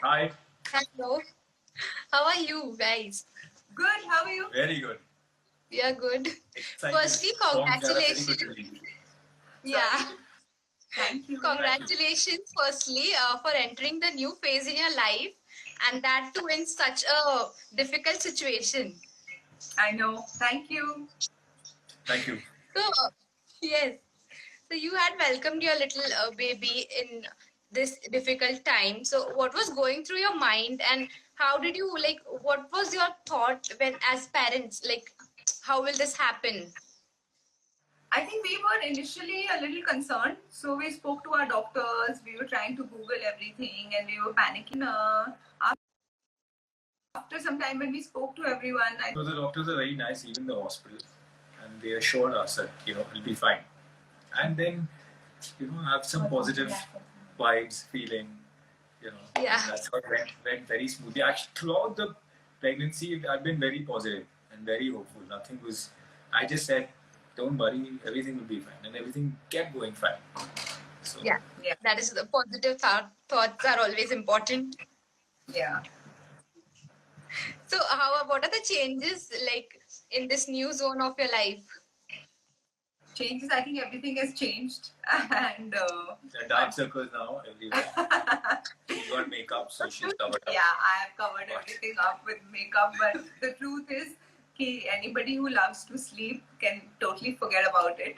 Hi. Hello. How are you guys? Good. How are you? Very good. We are good. Excited. Firstly, Songs are a very congratulations. good release. Yeah. Thank you. Congratulations, firstly, for entering the new phase in your life, and that too in such a difficult situation. I know. Thank you. Thank you. So, yes. So, you had welcomed your little baby in this difficult time. So, what was going through your mind, and how did you like? What was your thought when, as parents, like, how will this happen? I think we were initially a little concerned. So we spoke to our doctors. We were trying to Google everything and we were panicking. After some time when we spoke to everyone, So the doctors are very nice, even the hospital, and they assured us that it'll be fine. And then have some positive vibes, feeling. Yeah. That's what went very smoothly. Actually, throughout the pregnancy, I've been very positive and very hopeful. Nothing was. I just said, "Don't worry, everything will be fine," and everything kept going fine. So Yeah. That is the positive thoughts are always important. yeah. So, what are the changes like in this new zone of your life? Changes. I think everything has changed. And the dark circles now everywhere. She got makeup, so she's covered up. yeah, I have covered everything up with makeup. But the truth is, anybody who loves to sleep can totally forget about it.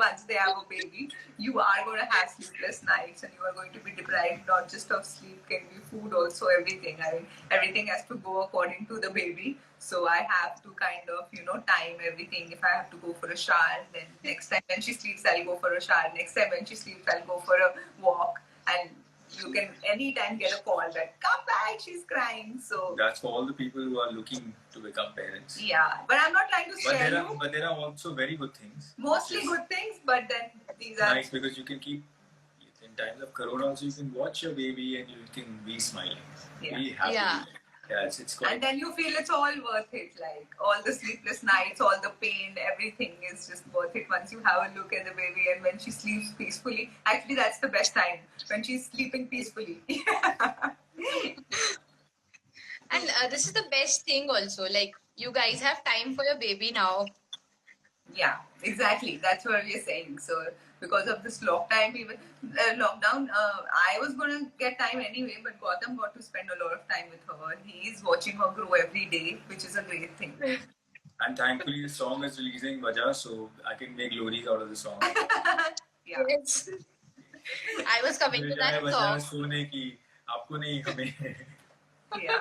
Once they have a baby, you are going to have sleepless nights, and you are going to be deprived not just of sleep, can be food also, everything. I mean, everything has to go according to the baby. So I have to kind of, time everything. If I have to go for a shower, then next time when she sleeps, I'll go for a shower. Next time when she sleeps, I'll go for a walk. And you can anytime get a call that come back, she's crying. So that's for all the people who are looking to become parents. Yeah, but I'm not trying to scare you. But there are also very good things. Mostly good things, but then these are nice because you can keep in times of Corona also you can watch your baby and you can be smiling, be happy. Yeah, it's quite. And then you feel it's all worth it. Like all the sleepless nights, all the pain, everything is just worth it once you have a look at the baby and when she sleeps peacefully. Actually, that's the best time when she's sleeping peacefully. And this is the best thing also. Like you guys have time for your baby now. Yeah, exactly. That's what we're saying. So because of this lockdown, I was going to get time anyway, but Gautam got to spend a lot of time with her. He is watching her grow every day, which is a great thing. And thankfully, the song is releasing Vajah, so I can make glories out of the song. Yeah. Yes. I was coming to that song. सोने की, आपको नहीं हमें. Yeah.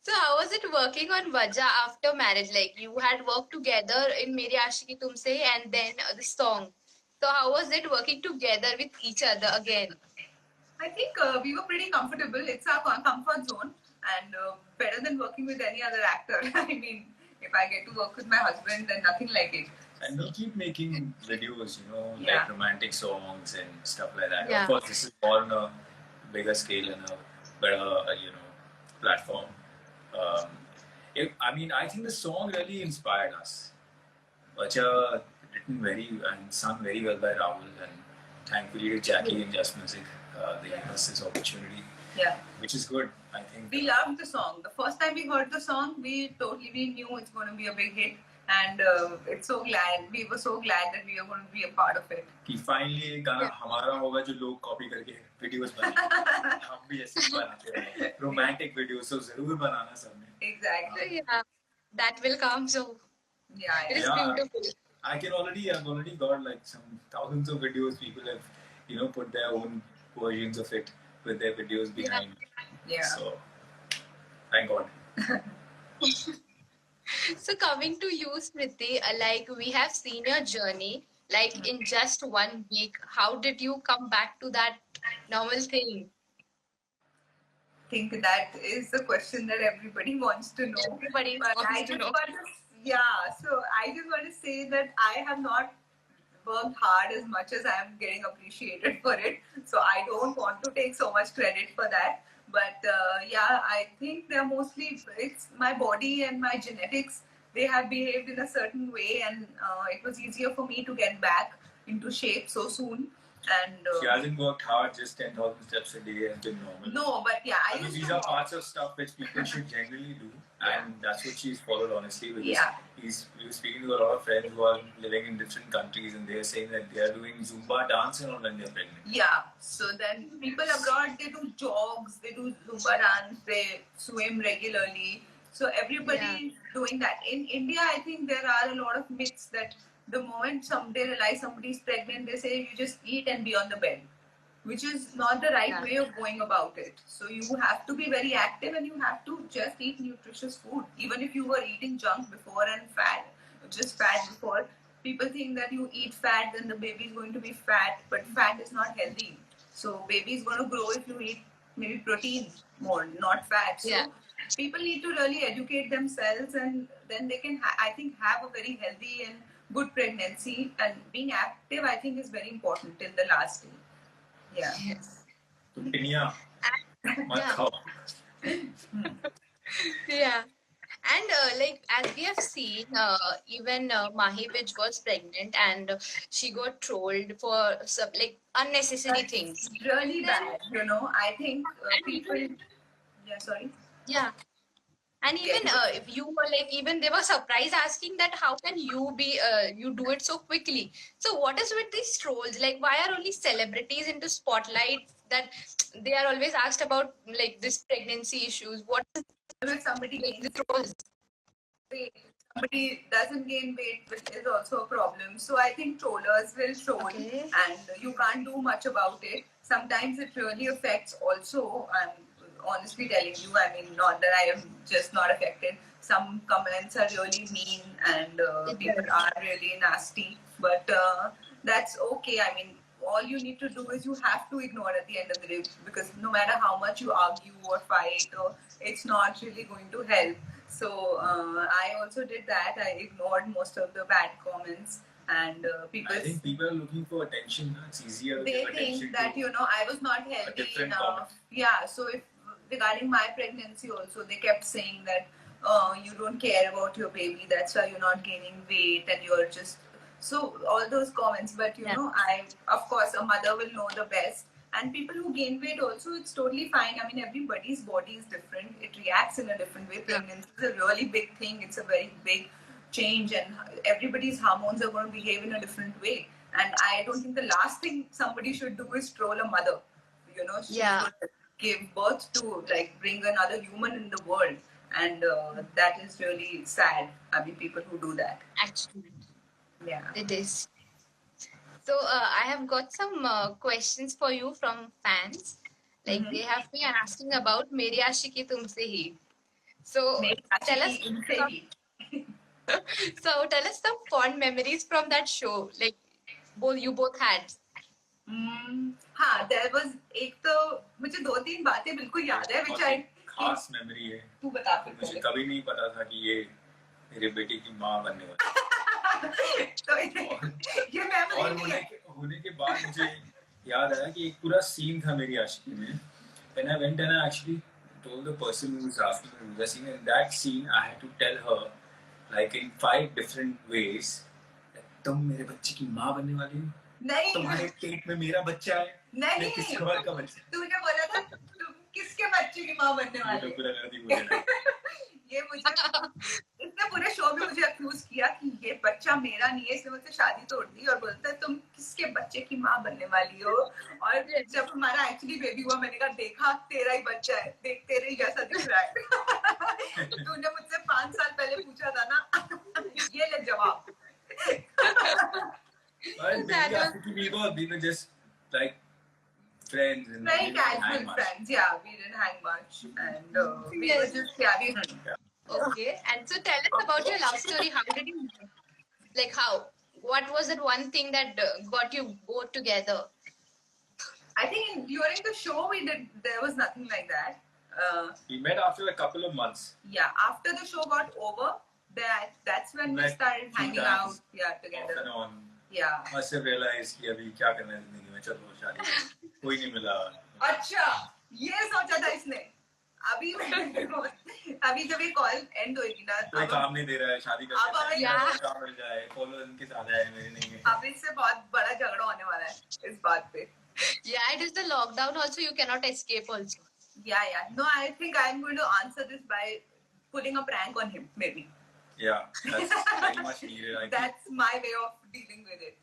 So how was it working on Vajah after marriage? Like you had worked together in Meri Aashiki Tumse and then the song. So how was it working together with each other again? I think we were pretty comfortable. It's our comfort zone and better than working with any other actor. I mean, if I get to work with my husband, then nothing like it. And we keep making videos, like romantic songs and stuff like that. Yeah. Of course, this is more on a bigger scale and a better, platform. I think the song really inspired us. Vacha written and sung very well by Rahul, and thankfully to Jackie and Just Music, they gave us this opportunity. Yeah. Which is good, I think. We loved the song. The first time we heard the song, we knew it's going to be a big hit. And we were so glad that we are going to be a part of it. कि finally एक गाना हमारा होगा जो लोग copy करके videos बनाएंगे. हम भी ऐसे बनाते हैं. Romantic videos तो जरूर बनाना सबने. Exactly. Yeah, that will come. So yeah, it is beautiful. I've already got like some thousands of videos. People have, put their own versions of it with their videos behind. Yeah. So, thank God. So coming to you, Smriti, like we have seen your journey, like in just 1 week. How did you come back to that normal thing? I think that is the question that everybody wants to know. Everybody wants to know. So I just want to say that I have not worked hard as much as I am getting appreciated for it. So I don't want to take so much credit for that. But I think it's my body and my genetics. They have behaved in a certain way, and it was easier for me to get back into shape so soon. And She hasn't worked hard, just 10,000 steps a day has been normal. no, but yeah, I I mean, used these to are walk. parts of stuff which people should generally do, and that's what she's followed honestly. Because Yeah. we were speaking to a lot of friends who are living in different countries, and they're saying that they are doing Zumba dance and all when they're pregnant. Yeah, so then people abroad, they do jogs, they do Zumba dance, they swim regularly. So everybody is doing that. In India, I think there are a lot of myths that the moment they realize somebody is pregnant, they say you just eat and be on the bed, which is not the right way of going about it. So you have to be very active and you have to just eat nutritious food. Even if you were eating junk before and just fat before, people think that you eat fat, then the baby is going to be fat, but fat is not healthy. So baby is going to grow if you eat maybe protein more, not fat. So people need to really educate themselves, and then they can, I think, have a very healthy and good pregnancy. And being active, I think, is very important in the last day. Yeah. Yes. So, Pinya, mat khao. Yeah. And like as we have seen, even Mahi Vij was pregnant and she got trolled for some like unnecessary things. Really Then, bad, I think people. Yeah, sorry. yeah. And even if you were like, even they were surprised asking that how can you be, you do it so quickly. So what is with these trolls? Like, why are only celebrities into spotlight that they are always asked about like this pregnancy issues? What is If somebody like the gains trolls? weight, somebody doesn't gain weight, which is also a problem. So I think trollers will troll, Okay. and you can't do much about it. Sometimes it really affects also. I'm honestly telling you, I mean, not that I am just not affected. Some comments are really mean, and people are really nasty, but that's okay. I mean, all you need to do is you have to ignore at the end of the day, because no matter how much you argue or fight, it's not really going to help. So I also did that. I ignored most of the bad comments, and people. I think people are looking for attention. It's easier to They give attention think that to I was not healthy different enough. comment. Yeah. So if regarding my pregnancy also, they kept saying that you don't care about your baby. That's why you're not gaining weight, and you're just so all those comments. But I, of course, a mother will know the best. And people who gain weight also, it's totally fine. I mean, everybody's body is different. It reacts in a different way. Pregnancy is a really big thing. It's a very big change, and everybody's hormones are going to behave in a different way. And I don't think the last thing somebody should do is troll a mother. She's going to give birth to, like, bring another human in the world. And that is really sad. I mean, people who do that. Actually, Yeah. it is. So I have got some questions for you from fans. Like they have been asking about Meri Aashiki Tumse Hi. So tell us. So tell us some fond memories from that show. Like you both had. हाँ, there was एक तो मुझे 2-3 बातें बिल्कुल याद है, which I खास memory है. तू बता. मुझे कभी नहीं पता था कि ये मेरे बेटे की माँ बनने वाली. तो ये memory और होने के बाद मुझे याद आया कि एक पूरा सीन था मेरी आशिकी में. When I went and I actually told the person who was asking me to do the scene, in that scene I had to tell her like in 5 different ways that तुम मेरे बच्चे की माँ बनने वाली हो. नहीं, तुम्हारे पेट में मेरा बच्चा है. नहीं, किसी और का बच्चा. तूने बोला था तुम किसके बच्चे की माँ बनने वाले हो. पूरा कर दी मुझे. ये मुझे इसने पूरे शो में मुझे अक्यूज किया कि ये बच्चा मेरा नहीं है, इसने मुझसे शादी तोड़ दी और बोलता है तुम किसके बच्चे की माँ बनने वाली हो. और जब हमारा एक्चुअली बेबी हुआ, मैंने कहा देखा तेरा ही बच्चा है, देख तेरे ही जैसा दिख रहा है. तूने मुझसे 5 साल पहले पूछा था ना, ये ले जवाब. We were just like friends and very casual friends. Yeah, we didn't hang much, and we were just Okay, and so tell us about your love story. How did you, like, what was that one thing that got you both together? I think during the show there was nothing like that. We met after a couple of months. Yeah, after the show got over, that's when we started hanging out. Yeah, together. Off and on. Yeah. Must have realized कि अभी क्या करना है जिंदगी में, चलो शादी कोई नहीं मिला. अच्छा, ये सोचा था इसने. अभी अभी जब ये कॉल एंड होगी ना, कोई काम नहीं दे रहा है, शादी अब हमें करके काम मिल जाए, फॉलोअर इनके ज्यादा है, मेरे नहीं है. अब इससे बहुत बड़ा झगड़ा होने वाला है इस बात पे. Yeah, it is the lockdown also. You cannot escape also. Yeah. No, I think I'm going to answer this by pulling a prank on him, maybe. Yeah, that's very much needed. That's my way of dealing with it.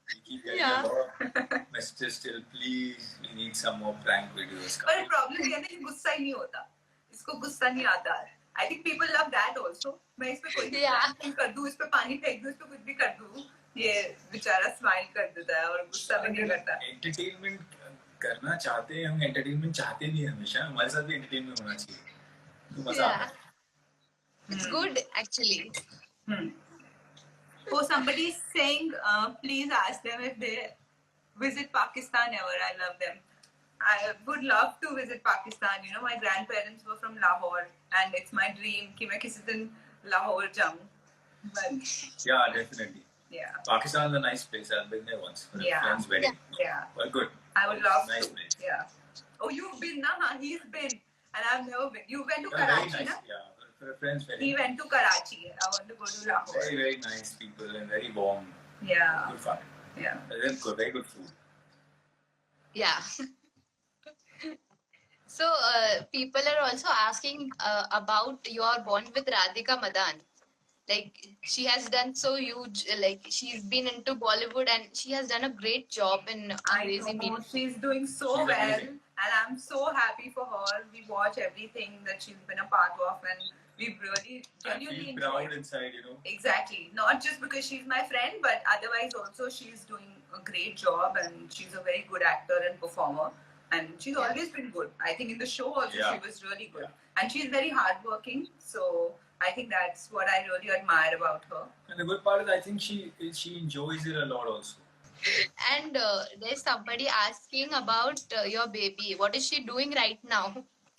We keep getting Yeah. a lot of messages still. Please, we need some more prank videos. पर problem ये है ना कि गुस्सा ही नहीं होता, इसको गुस्सा नहीं आता है. I think people love that also. मैं इस पे कोई भी Yeah. prank कर दूँ, इस पे पानी फेंक दूँ, इस पे कुछ भी कर दूँ, ये बेचारा स्माइल कर देता है और गुस्सा भी नहीं करता. एंटरटेनमेंट करना चाहते हैं हम, एंटरटेनमेंट चाहते नहीं हमेशा, हमारे साथ भी एंटरटेनमेंट होना चाहिए, तो मजा आता Yeah, है. it's good actually. Oh, somebody is saying, please ask them if they visit Pakistan ever. I love them. I would love to visit Pakistan. You know, my grandparents were from Lahore, and it's my dream कि मैं किसी दिन Lahore जाऊँ. But Yeah, definitely. yeah, Pakistan is a nice place. I've been there once for a Yeah. friend's wedding. yeah, Well, good. I would love Nice to. place. Yeah. Oh, you've been, nah? He's been, and I've never been. You went to Yeah, very Karachi, nice. na? Yeah, for a friend's He wedding. went to Karachi. I want to go to Lahore. Very, very nice people and very warm. Yeah, Good fun. yeah. Very good, very good food. Yeah. So people are also asking about your bond with Radhika Madan. Like she has done so huge. Like she's been into Bollywood and she has done a great job in I Angrezi know Medium. she's doing so She's well, amazing. and I'm so happy for her. We watch everything that she's been a part of, and we've really I genuinely feel proud enjoyed. inside, you know. Exactly, not just because she's my friend, but otherwise also she's doing a great job, and she's a very good actor and performer. And she's Yeah. always been good. I think in the show also Yeah. she was really good, and she's very hardworking. So I think that's what I really admire about her. And the good part is, I think she enjoys it a lot also. And there's somebody asking about your baby. What is she doing right now?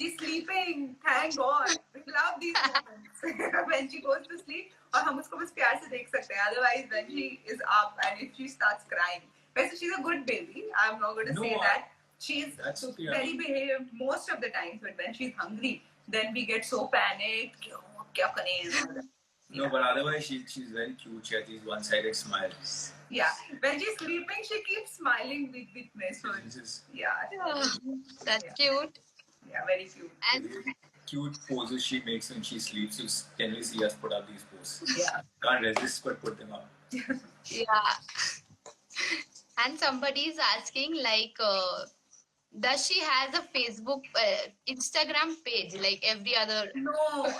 She's sleeping. Thank God. We love these moments when she goes to sleep. और हम उसको बस प्यार से देख सकते हैं. Otherwise, when she is up and if she starts crying, वैसे she's a good baby. I'm not going to say that. She's That's okay. very behaved most of the times, but when she's hungry, then we get so panicked. कि, "Oh, क्या करें?" and all that. No, but otherwise she's very cute. She has these one-sided smiles. Yeah. When she's sleeping, she keeps smiling with me. So This is yeah, That's Yeah. cute. yeah, very cute. And cute poses she makes when she sleeps. You can we see us put up these poses? Yeah. Can't resist but put them up. yeah. And somebody is asking like, does she has a Facebook, Instagram page like every other? No,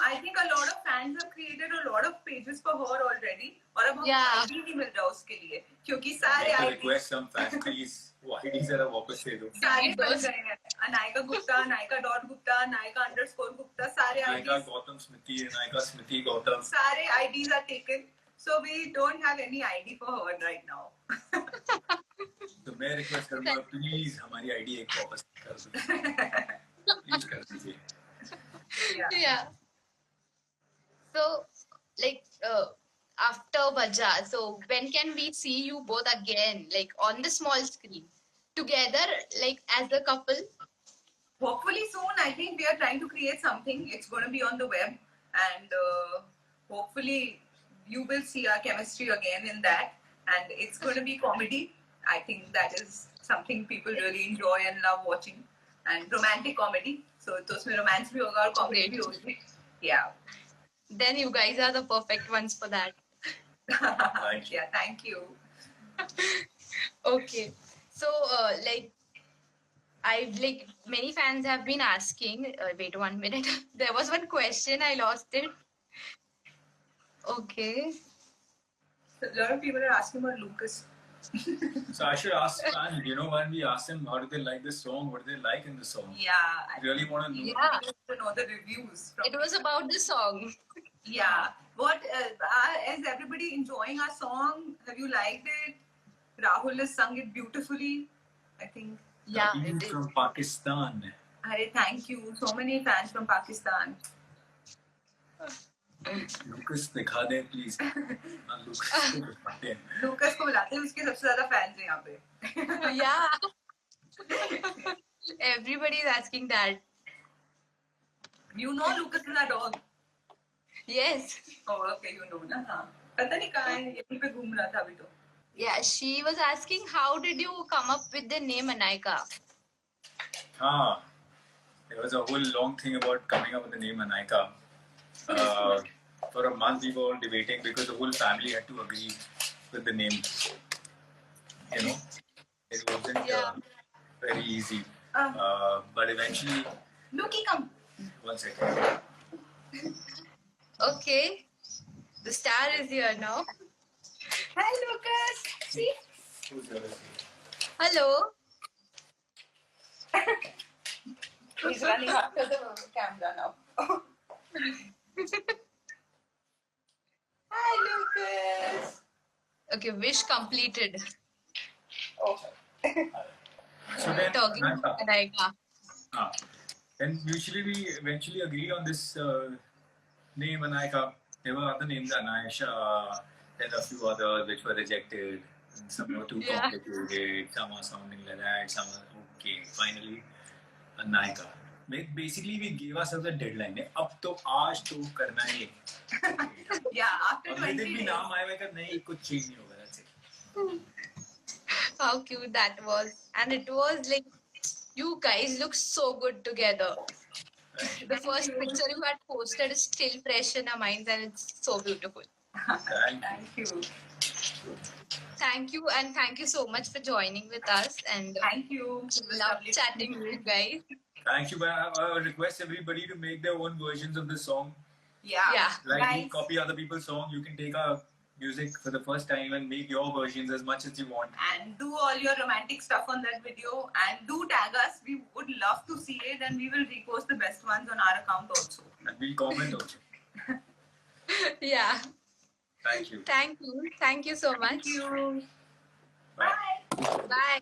I think a lot of fans have created a lot of pages for her already. और अब हमको Yeah. ID नहीं मिल रहा उसके लिए, क्योंकि सारे Make a ID request some fans, please. वो IDs जरा वापस दे दो. सारे बन गए हैं. अनायका गुप्ता, अनायका डॉट गुप्ता, अनायका अंडरस्कोर गुप्ता, सारे Naika IDs, Gautam Smriti, Naika Smriti Gautam. सारे IDs are taken. So we don't have any ID for her right now. तो मैं रिक्वेस्ट करूंगा प्लीज हमारी आईडी एक वापस कर दीजिए. प्लीज कर दीजिए. Yeah. Yeah. So, like, after Baja, so when can we see you both again, like on the small screen, together, like as a couple? Hopefully soon. I think we are trying to create something. It's going to be on the web, and hopefully you will see our chemistry again in that. And it's going to be comedy. I think that is something people really enjoy and love watching. And romantic comedy. So तो उसमें romance भी होगा और comedy भी होगी. Yeah. Then you guys are the perfect ones for that. Thank you. Yeah. Thank you. Okay. So, like, I've like many fans have been asking. Wait 1 minute. There was one question I lost it. Okay. So a lot of people are asking about Lucas. So I should ask fans, you know, when we ask them how do they like this song, what do they like in the song? Yeah. I Really want to know. Yeah. to know the reviews. From It was about the song. Yeah. What is everybody enjoying our song? Have you liked it? Rahul has sung it beautifully. I think. Yeah. People It is. from Pakistan. Arey, thank you. So many fans from Pakistan. Lucas दिखा दें please. हाँ, Lucas को दिखाते हैं. Lucas को बुलाते हैं, उसके सबसे ज्यादा fans हैं यहाँ पे. Yeah. Everybody is asking that. You know Lucas is our dog. Yes. Oh, okay, you know ना हाँ. पता नहीं कहाँ है यहीं पे घूम रहा था अभी तो. Yeah, she was asking how did you come up with the name Anaika? There was a whole long thing about coming up with the name Anaika. For a month we were all debating because the whole family had to agree with the name. You know, it wasn't very easy. But eventually, Luki, come. 1 second. Okay. The star is here now. Hi, Lucas. See? Who's the other? Hello. He's running after the camera now. Hi, Lucas. Okay, wish completed. Oh. So then, Talking to Anaika. then usually we eventually agreed on this name Anaika. There were other names, Anaisha, then a few others which were rejected. And some were too Yeah. complicated, some are sounding like that, some are okay. Finally, Anaika. Basically, we gave ourselves a deadline. अब तो आज तो करना ही है. Yeah, after और 20 यदि भी days. नाम आएगा कि नहीं कुछ चेंज नहीं होगा. That's it. How cute that was. And it was like, you guys look so good together. The first picture you had posted is still fresh in our minds and it's so beautiful. Thank you. Thank you. Thank you so much for joining with us and Thank you. It was love lovely chatting to with meet you guys. Thank you. But I request everybody to make their own versions of the song. Yeah. Like Guys, we copy other people's song, you can take our music for the first time and make your versions as much as you want. and do all your romantic stuff on that video and do tag us. We would love to see it and we will repost the best ones on our account also. And we'll comment also. Yeah. Thank you. Thank you. Thank you so much. Thank you. Bye. Bye. Bye.